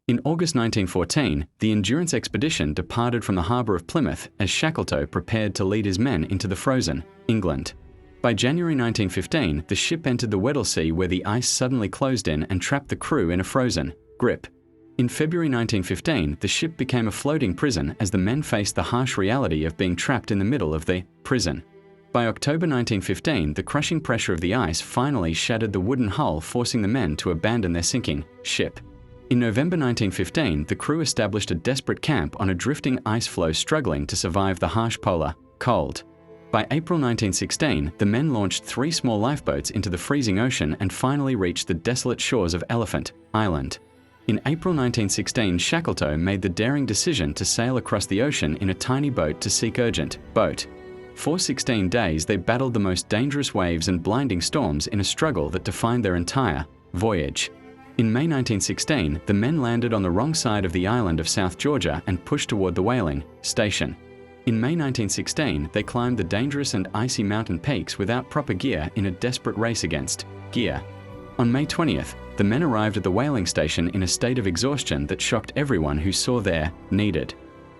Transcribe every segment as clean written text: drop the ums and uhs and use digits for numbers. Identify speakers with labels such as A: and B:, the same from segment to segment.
A: In August 1914, the Endurance expedition departed from the harbour of Plymouth as Shackleton prepared to lead his men into the frozen England. By January 1915, the ship entered the Weddell Sea where the ice suddenly closed in and trapped the crew in a frozen grip. In February 1915, the ship became a floating prison as the men faced the harsh reality of being trapped in the middle of the prison. By October 1915, the crushing pressure of the ice finally shattered the wooden hull, forcing the men to abandon their sinking ship. In November 1915, the crew established a desperate camp on a drifting ice floe, struggling to survive the harsh polar cold. By April 1916, the men launched 3 small lifeboats into the freezing ocean and finally reached the desolate shores of Elephant Island. In April 1916, Shackleton made the daring decision to sail across the ocean in a tiny boat to seek urgent boat. For 16 days, they battled the most dangerous waves and blinding storms in a struggle that defined their entire voyage. In May 1916, the men landed on the wrong side of the island of South Georgia and pushed toward the whaling station. In May 1916, they climbed the dangerous and icy mountain peaks without proper gear in a desperate race against gear. On May 20th, the men arrived at the whaling station in a state of exhaustion that shocked everyone who saw their needed.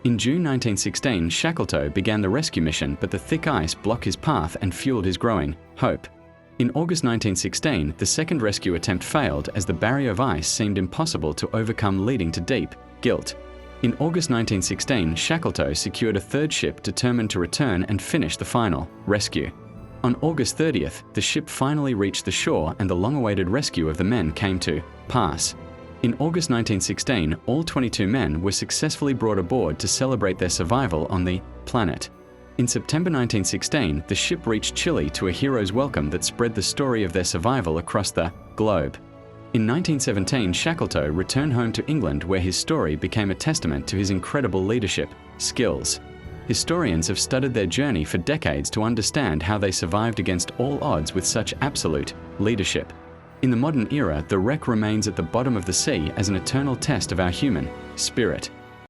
A: In June 1916, Shackleton began the rescue mission, but the thick ice blocked his path and fueled his growing hope. In August 1916, the second rescue attempt failed as the barrier of ice seemed impossible to overcome, leading to deep guilt. In August 1916, Shackleton secured a third ship determined to return and finish the final rescue. On August 30th, the ship finally reached the shore and the long-awaited rescue of the men came to pass. In August 1916, all 22 men were successfully brought aboard to celebrate their survival on the planet. In September 1916, the ship reached Chile to a hero's welcome that spread the story of their survival across the globe. In 1917, Shackleton returned home to England, where his story became a testament to his incredible leadership skills. Historians have studied their journey for decades to understand how they survived against all odds with such absolute leadership. In the modern era, the wreck remains at the bottom of the sea as an eternal test of our human spirit.